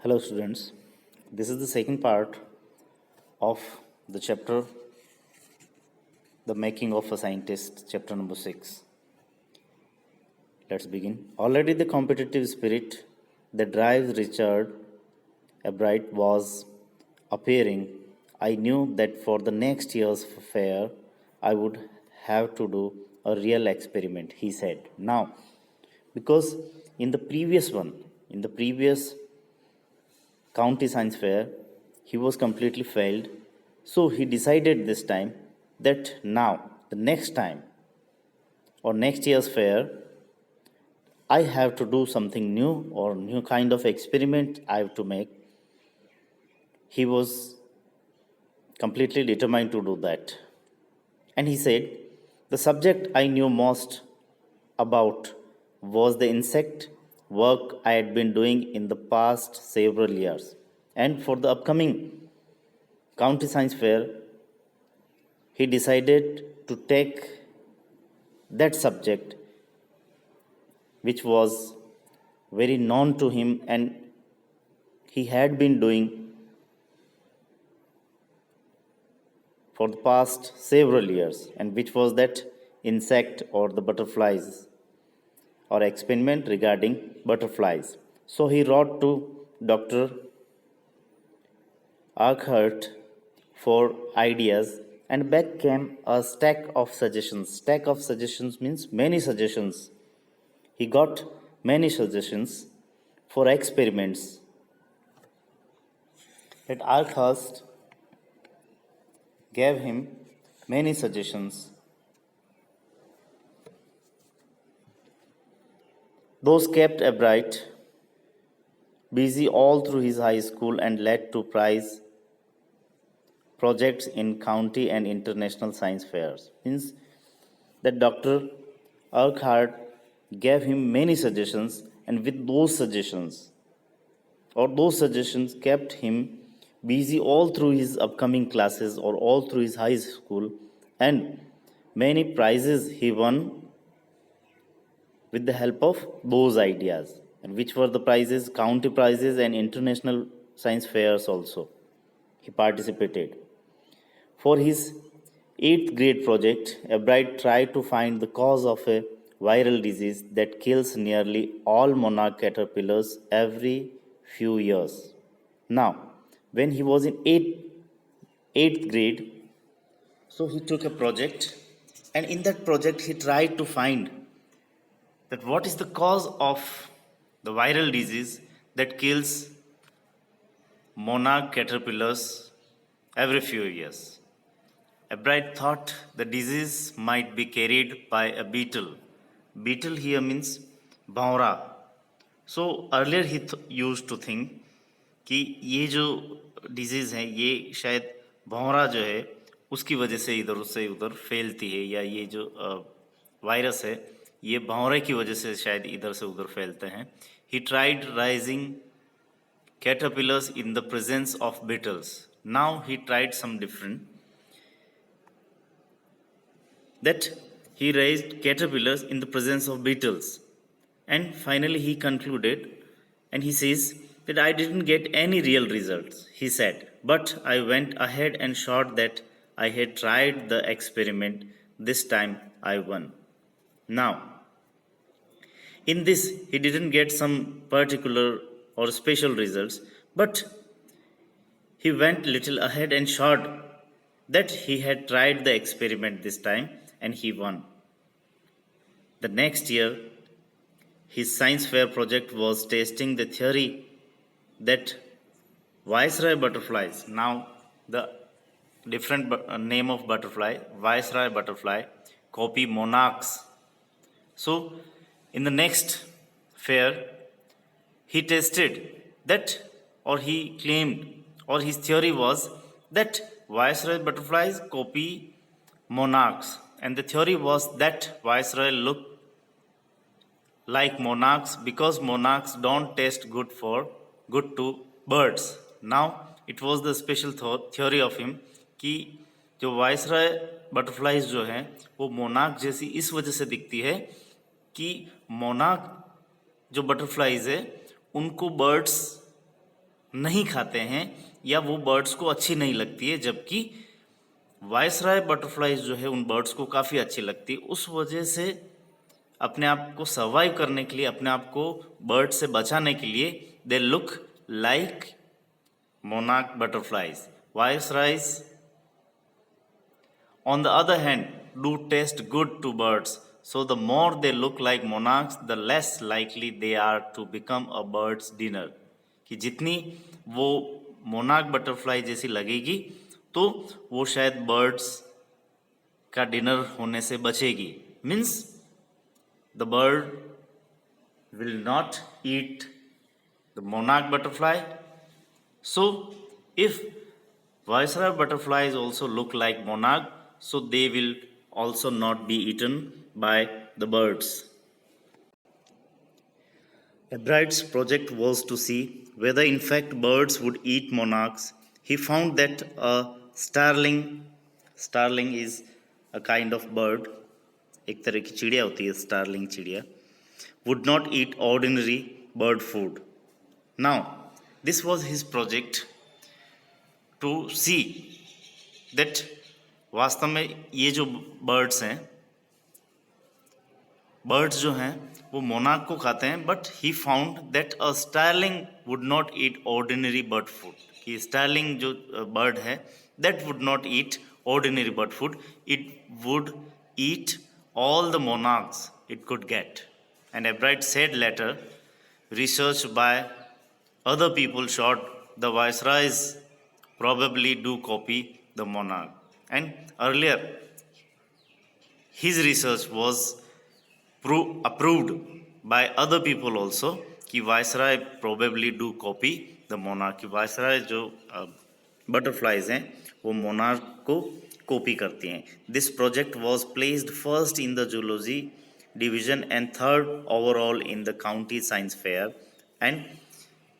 Hello, students. This is the second part of the chapter The Making of a Scientist, chapter number 6. Let's begin. Already, the competitive spirit that drives Richard Albright was appearing. I knew that for the next year's fair, I would have to do a real experiment, he said. Now, because in the previous county science fair, he was completely failed. So he decided this time that now, the next time or next year's fair, I have to do something new or new kind of experiment I have to make. He was completely determined to do that. And he said, the subject I knew most about was the insect work I had been doing in the past several years. And for the upcoming county science fair, he decided to take that subject which was very known to him and he had been doing for the past several years, and which was that insect or the butterflies or experiment regarding butterflies. So he wrote to Dr. Urquhart for ideas, and back came a stack of suggestions. Stack of suggestions means many suggestions. He got many suggestions for experiments that Urquhart gave him many suggestions. Those kept Albright busy all through his high school and led to prize projects in county and international science fairs. Means that Dr. Urquhart gave him many suggestions, and with those suggestions kept him busy all through his upcoming classes or all through his high school, and many prizes he won with the help of those ideas. And which were the prizes? County prizes and international science fairs also. He participated. For his 8th grade project, Albright tried to find the cause of a viral disease that kills nearly all monarch caterpillars every few years. Now, when he was in 8th grade, so he took a project, and in that project, he tried to find that what is the cause of the viral disease that kills monarch caterpillars every few years. Albright thought the disease might be carried by a beetle. Beetle here means भौरा. So earlier he used to think कि ये जो disease है ये शायद भौरा जो है उसकी वजह से इधर से उधर फैलती है, या ये जो वायरस है ये भौरे की वजह से शायद इधर से उधर फैलते हैं. He tried raising caterpillars in the presence of beetles. Now he tried some different, that he raised caterpillars in the presence of beetles. And finally he concluded, and he says that I didn't get any real results, he said, but I went ahead and showed that I had tried the experiment. This time I won. Now, in this, he didn't get some particular or special results, but he went little ahead and showed that he had tried the experiment this time and he won. The next year, his science fair project was testing the theory that viceroy butterflies, now the different name of butterfly, viceroy butterfly, copy monarchs. So, in the next fair, he tested that, or he claimed, or his theory was that viceroy butterflies copy monarchs, and the theory was that viceroy look like monarchs because monarchs don't taste good to birds. Now it was the special theory of him कि जो viceroy butterflies जो हैं वो monarch जैसी इस वजह से दिखती है कि मोनार्क जो बटरफ्लाइज है उनको बर्ड्स नहीं खाते हैं या वो बर्ड्स को अच्छी नहीं लगती है, जबकि वायसराय बटरफ्लाइज जो है उन बर्ड्स को काफ़ी अच्छी लगती है। उस वजह से अपने आप को सर्वाइव करने के लिए, अपने आप को बर्ड से बचाने के लिए, they look like monarch butterflies. Viceroys on the other hand do taste good to birds, so the more they look like monarchs the less likely they are to become a bird's dinner। कि जितनी वो monarch butterfly जैसी लगेगी तो वो शायद birds का dinner होने से बचेगी। Means the bird will not eat the monarch butterfly. So, if viceroy butterflies also look like monarch, so they will also not be eaten by the birds. Ebrard's project was to see whether in fact birds would eat monarchs. He found that a starling is a kind of bird, एक तरह की चिड़िया होती है starling चिड़िया, would not eat ordinary bird food. Now, this was his project to see that वास्तव में ये जो बर्ड्स जो हैं वो मोनार्क को खाते हैं, but he found that a starling would not eat ordinary bird food. कि स्टारलिंग जो बर्ड है that would not eat ordinary bird food, it would eat all the monarchs it could get. And Ebrard said later, research by other people showed the viceroys probably do copy the monarch. And earlier, his research was approved by other people also कि viceroy probably do copy the monarch। कि viceroy जो butterflies हैं वो monarch को copy करती हैं। This project was placed first in the zoology division and third overall in the county science fair. And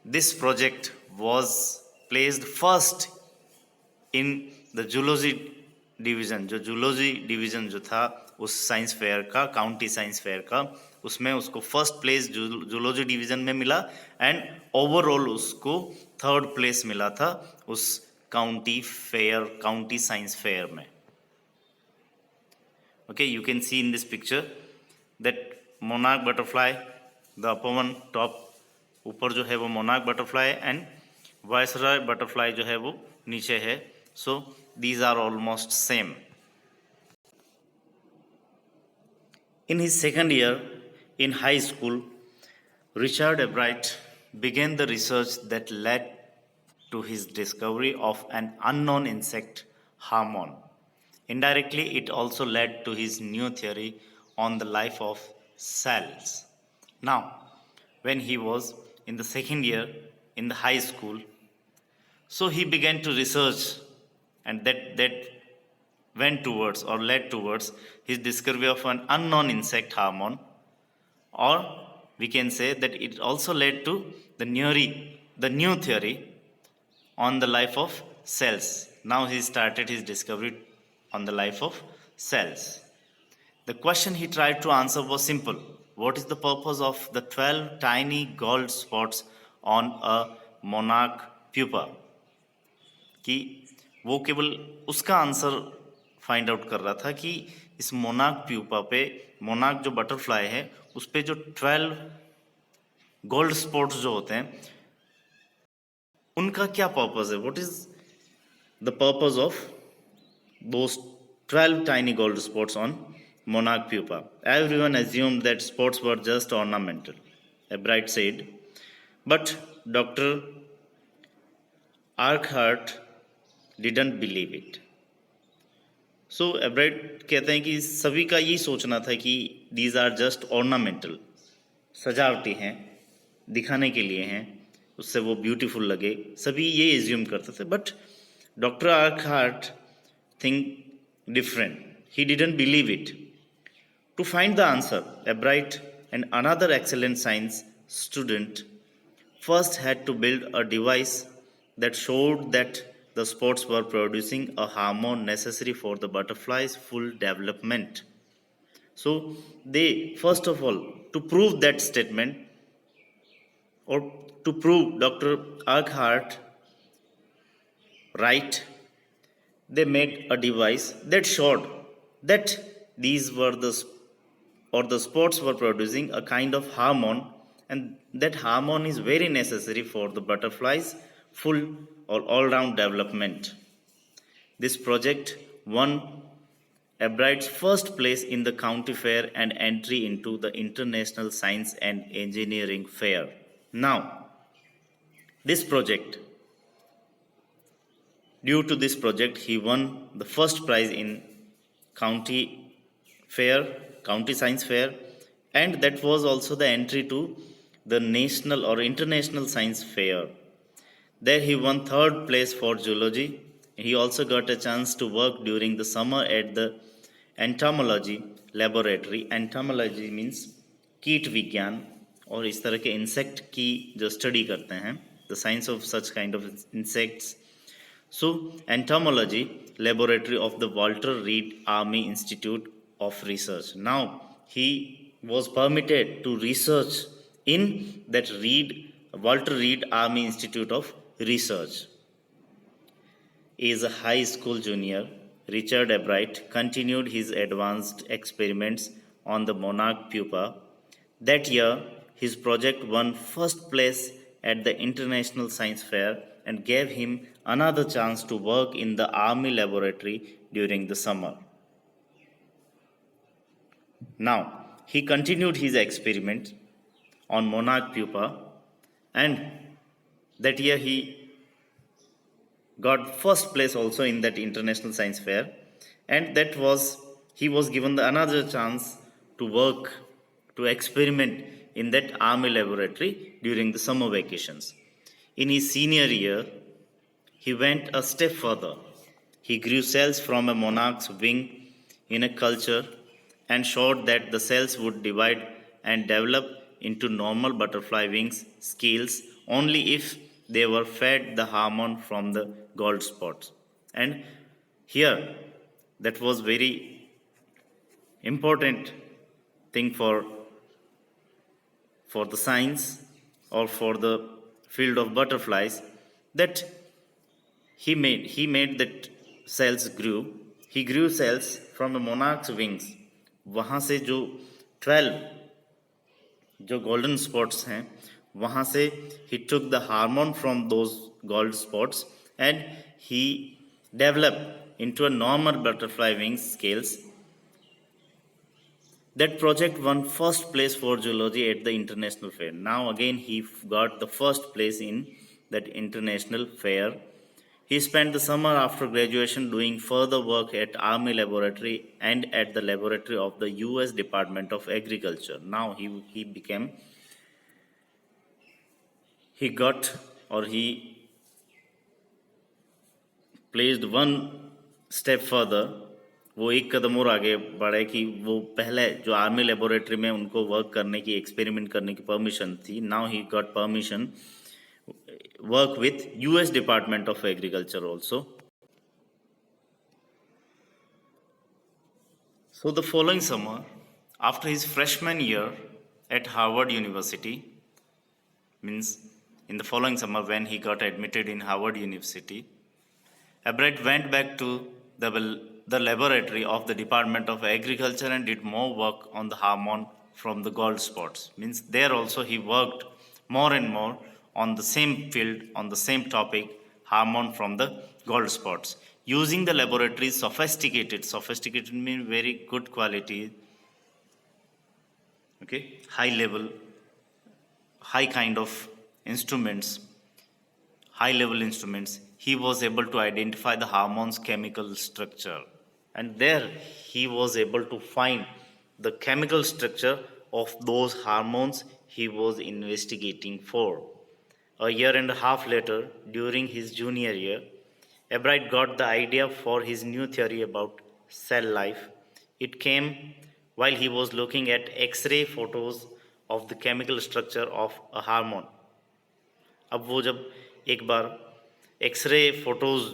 this project was placed first in the zoology division. जो zoology division जो था उस science fair का, county science fair का, उसमें उसको first place zoology division में मिला एंड ओवरऑल उसको थर्ड प्लेस मिला था उस county fair, county science fair में। Okay, you can C in this picture that monarch butterfly, the upper one top ऊपर जो है वो monarch butterfly and viceroy butterfly जो है वो नीचे है। So these are almost same. In his second year in high school, Richard Ebright began the research that led to his discovery of an unknown insect, harmon. Indirectly, it also led to his new theory on the life of cells. Now, when he was in the second year in the high school, so he began to research, and that went towards or led towards his discovery of an unknown insect, harmon, or we can say that it also led to the new theory on the life of cells. Now he started his discovery on the life of cells. The question he tried to answer was simple. What is the purpose of the 12 tiny gold spots on a monarch pupa? कि वो केवल उसका answer find out कर रहा था कि इस monarch pupa पे, मोनार्क जो बटरफ्लाई है उस पे जो 12 गोल्ड स्पॉट्स जो होते हैं उनका क्या पर्पस है। What is the purpose of those 12 tiny gold spots on monarch pupa? Everyone assumed that spots were just ornamental, Ebrard said, but Dr. Urquhart didn't believe it. सो एब्राइट कहते हैं कि सभी का यही सोचना था कि दीज आर जस्ट ऑर्नामेंटल, सजावटी हैं, दिखाने के लिए हैं, उससे वो ब्यूटीफुल लगे, सभी ये एज्यूम करते थे। But doctor Urquhart think different, he didn't believe it. To find the answer, Ebright and another excellent science student first had to build a device that showed that the spots were producing a hormone necessary for the butterfly's full development. So they, first of all, to prove that statement or to prove Dr. Urquhart right, they made a device that showed that these were the spots were producing a kind of hormone, and that hormone is very necessary for the butterfly's full or all-round development. This project won Abride's first place in the county fair and entry into the International Science and Engineering Fair. Now, this project, due to this project, he won the first prize in county fair, county science fair, and that was also the entry to the national or international science fair. There he won third place for zoology. He also got a chance to work during the summer at the entomology laboratory. Entomology means कीट विज्ञान और इस तरह के insect की जो study करते हैं, the science of such kind of insects. So, entomology laboratory of the Walter Reed Army Institute of Research. Now, he was permitted to research in that Walter Reed Army Institute of Research. As a high school junior, Richard Abright continued his advanced experiments on the monarch pupa. That year, his project won first place at the International Science Fair and gave him another chance to work in the Army laboratory during the summer. Now, he continued his experiment on monarch pupa, and that year he got first place also in that International Science Fair, and he was given another chance to work, to experiment in that Army laboratory during the summer vacations. In his senior year, he went a step further. He grew cells from a monarch's wing in a culture and showed that the cells would divide and develop into normal butterfly wings scales only if they were fed the hormone from the gold spots. And here, that was very important thing for the science or for the field of butterflies, that he made that cells grew. He grew cells from the monarch's wings. वहाँ से जो 12 जो golden spots हैं, वहाँ से he took the hormone from those gold spots and he developed into a normal butterfly wings scales. That project won first place for zoology at the international fair. Now again he got the first place in that international fair. He spent the summer after graduation doing further work at Army Laboratory and at the laboratory of the US Department of Agriculture. Now he placed one step further. वो एक कदम और आगे बढ़े कि वो पहले जो army laboratory में उनको वर्क करने की, एक्सपेरिमेंट करने की परमिशन थी, now he got permission work with US Department of Agriculture also. So the following summer, after his freshman year at Harvard University, means in the following summer when he got admitted in Harvard University, Abright went back to the laboratory of the Department of Agriculture and did more work on the hormone from the gold spots. Means there also he worked more and more on the same field, on the same topic, hormone from the gold spots. Using the laboratory's sophisticated means very good quality, okay, high level, high kind of instruments, high level instruments, he was able to identify the hormone's chemical structure. And there he was able to find the chemical structure of those hormones he was investigating for. A year and a half later, during his junior year, Abright got the idea for his new theory about cell life. It came while he was looking at X-ray photos of the chemical structure of a hormone. अब वो जब एक बार x ray photos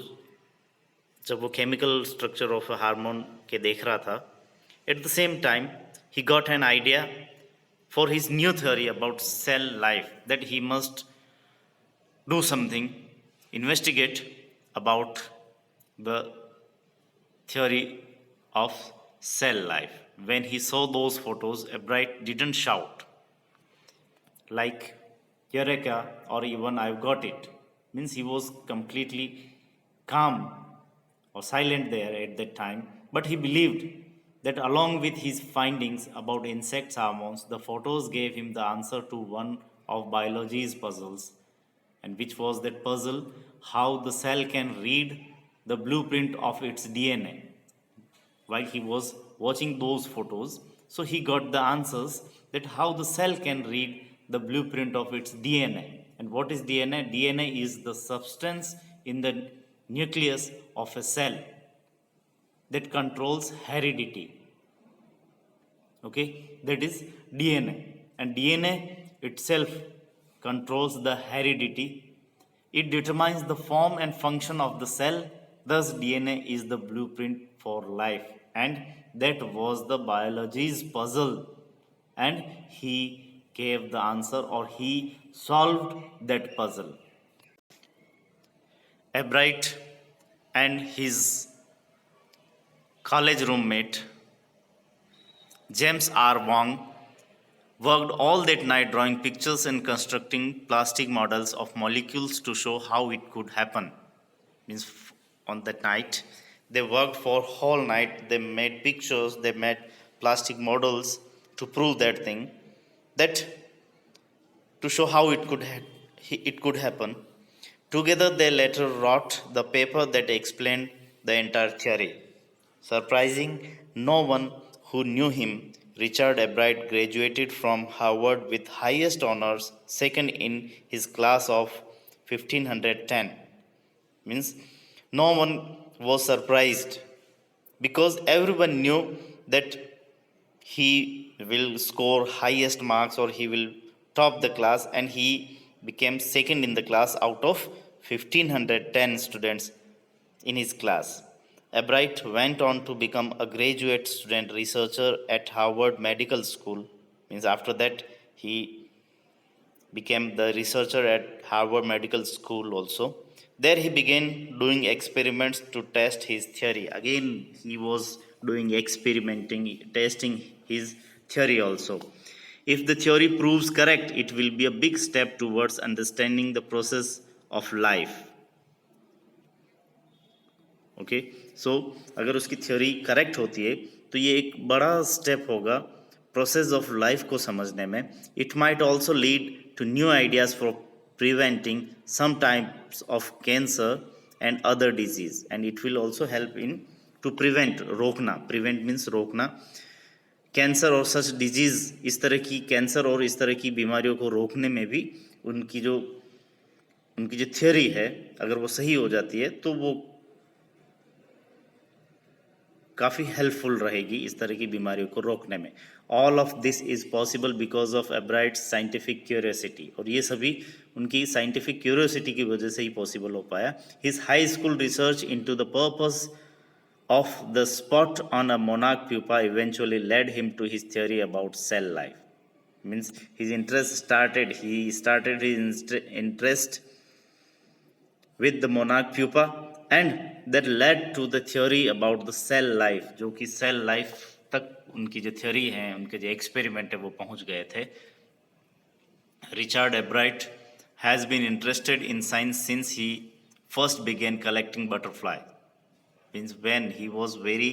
जब वो chemical structure of a hormone के देख रहा था, at the same time he got an idea for his new theory about cell life, that he must do something, investigate about the theory of cell life. When he saw those photos, Ebright didn't shout like Eureka or even I've got it. Means he was completely calm or silent there at that time, but he believed that along with his findings about insect hormones, the photos gave him the answer to one of biology's puzzles, and which was that puzzle how the cell can read the blueprint of its DNA. While he was watching those photos, so he got the answers that how the cell can read the blueprint of its DNA. And what is DNA? DNA is the substance in the nucleus of a cell that controls heredity. Okay, that is DNA. And DNA itself controls the heredity. It determines the form and function of the cell. Thus, DNA is the blueprint for life. And that was the biology's puzzle. And he gave the answer, or he solved that puzzle. Ebright and his college roommate James R. Wong worked all that night drawing pictures and constructing plastic models of molecules to show how it could happen. Means on that night, they worked for whole night. They made pictures, they made plastic models to prove that thing, that to show how it could happen. Together, they later wrote the paper that explained the entire theory. Surprising no one who knew him, Richard Ebright graduated from Harvard with highest honors, second in his class of 1510. Means no one was surprised because everyone knew that he will score highest marks or he will top the class, and he became second in the class out of 1510 students in his class. Ebright went on to become a graduate student researcher at Harvard Medical School. Means after that he became the researcher at Harvard Medical School also. There he began doing experiments to test his theory. Again, he was doing experimenting, testing his theory also. If the theory proves correct, it will be a big step towards understanding the process of life. Okay so अगर उसकी theory correct होती है तो ये एक बड़ा step होगा process of life को समझने में. It might also lead to new ideas for preventing some types of cancer and other disease, and it will also help in to prevent, रोकना, प्रिवेंट मीन्स रोकना, कैंसर और such disease, इस तरह की cancer और इस तरह की बीमारियों को रोकने में भी उनकी जो थ्योरी है अगर वो सही हो जाती है तो वो काफ़ी हेल्पफुल रहेगी इस तरह की बीमारियों को रोकने में. All of this is possible because of Ebright's scientific curiosity, और ये सभी उनकी साइंटिफिक क्यूरियोसिटी की वजह से ही पॉसिबल हो पाया. His high school research into the purpose of the spot on a monarch pupa eventually led him to his theory about cell life. Means his interest started, he started his interest with the monarch pupa, and that led to the theory about the cell life, जो कि cell life तक उनकी जो theory है, उनके जो experiment है वो पहुंच गए थे. Richard Ebright has been interested in science since he first began collecting butterflies. Means when he was very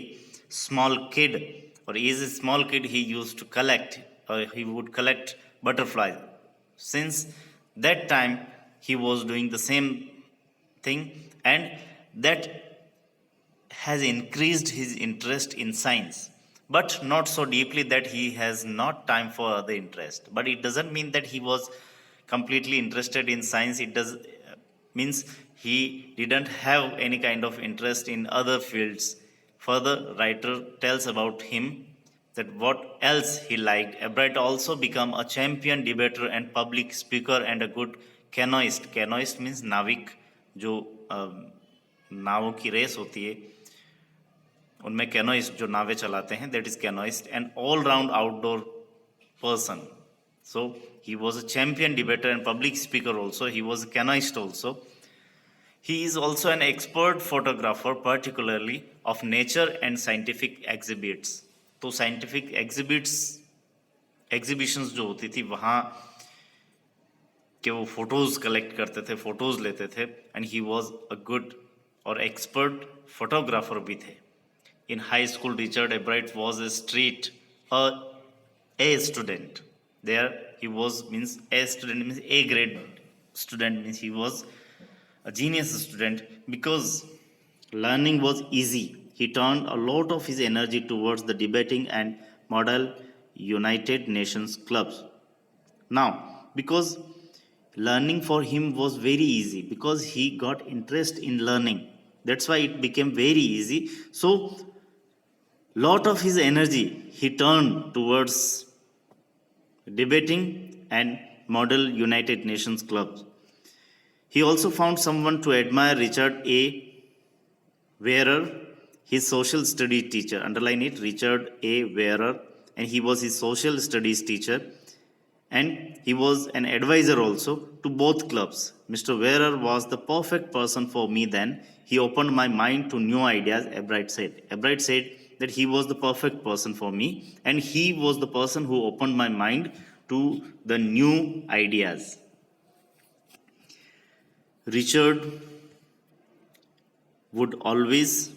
small kid, or is a small kid, he used to collect, or he would collect butterflies. Since that time he was doing the same thing, and that has increased his interest in science, but not so deeply that he has not time for other interest. But it doesn't mean that he was completely interested in science. It does means he didn't have any kind of interest in other fields. Further, writer tells about him that what else he liked. Ebright also became a champion debater and public speaker and a good canoeist. Canoeist means नाविक, जो नावों की race होती है उनमें canoeist जो नावें चलाते हैं, that is canoeist. And all round outdoor person. So he was a champion debater and public speaker also. He was a canoeist also. He is also an expert photographer, particularly of nature and scientific exhibits. तो scientific exhibitions जो होती थी वहाँ के वो photos collect करते थे, photos लेते थे, and he was a good और एक्सपर्ट फोटोग्राफर भी थे. In high school Richard Ebright was a straight a student. There he was means a student means a grade student, means he was a genius student. Because learning was easy, he turned a lot of his energy towards the debating and model United Nations clubs. Now, because learning for him was very easy, because he got interest in learning, that's why it became very easy. So lot of his energy he turned towards debating and model United Nations clubs. He also found someone to admire, Richard A. Wearer, his social studies teacher. Underline it, Richard A. Wearer, and he was his social studies teacher, and he was an advisor also to both clubs. Mr. Wearer was the perfect person for me then. He opened my mind to new ideas, Ebright said. Ebright said that he was the perfect person for me, and he was the person who opened my mind to the new ideas. Richard would always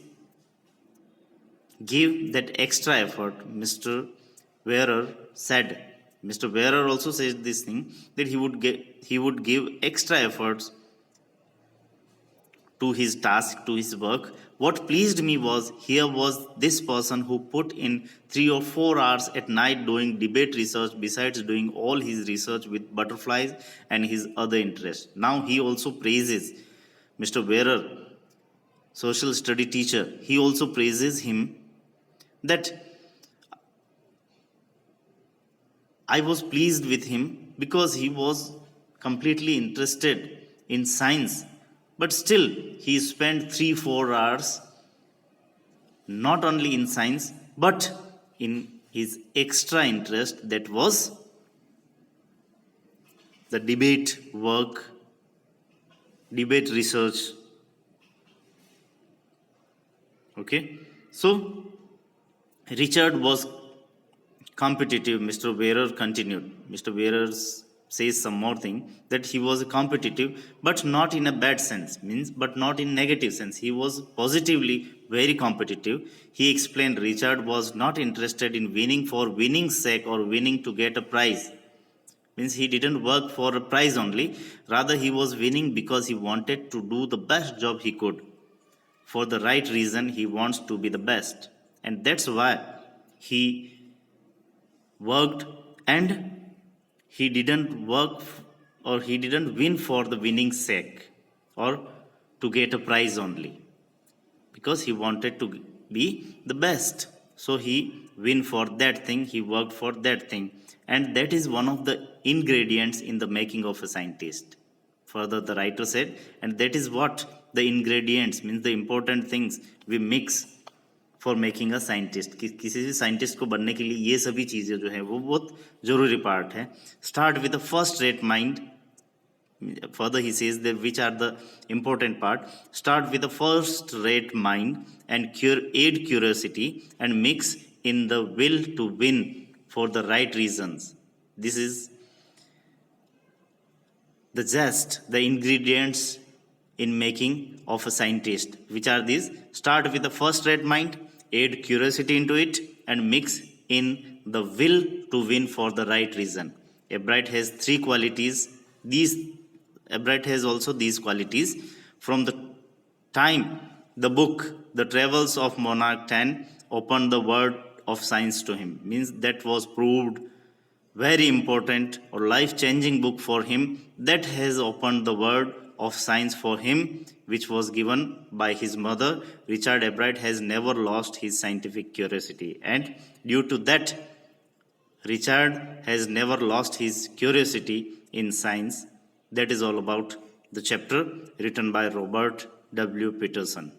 give that extra effort, Mr. Wearer said. Mr. Wearer also said this thing, that he would give extra efforts to his task, to his work. What pleased me was, here was this person who put in 3 or 4 hours at night doing debate research, besides doing all his research with butterflies and his other interests. Now he also praises Mr. Wearer, social study teacher. He also praises him that I was pleased with him because he was completely interested in science, but still he spent 3-4 hours not only in science but in his extra interest, that was the debate work, debate research. Okay, so Richard was competitive, Mr. Wearer continued. Mr. Wearer says some more thing, that he was competitive, but not in a bad sense, means but not in negative sense. He was positively very competitive. He explained Richard was not interested in winning for winning's sake or winning to get a prize. Means he didn't work for a prize only, rather he was winning because he wanted to do the best job he could. For the right reason, he wants to be the best, and that's why he worked, and he didn't work or he didn't win for the winning's sake or to get a prize only, because he wanted to be the best. So he win for that thing, he worked for that thing, and that is one of the ingredients in the making of a scientist. Further the writer said, and that is what the ingredients means, the important things we mix for making a scientist. किसी भी scientist को बनने के लिए ये सभी चीज़ें जो है वो बहुत ज़रूरी पार्ट है. Start with the first rate mind. Further he says that which are the important part. Start with the first rate mind and aid curiosity and mix in the will to win for the right reasons. This is the zest, the ingredients in making of a scientist. Which are these? Start with the first rate mind, add curiosity into it, and mix in the will to win for the right reason. Ebright has 3 qualities. Ebright has also these qualities. From the time the book The Travels of Monarch 10 opened the world of science to him, means that was proved very important or life-changing book for him, that has opened the world of science for him, which was given by his mother. Richard Ebright has never lost his scientific curiosity, and due to that, Richard has never lost his curiosity in science. That is all about the chapter written by Robert W. Peterson.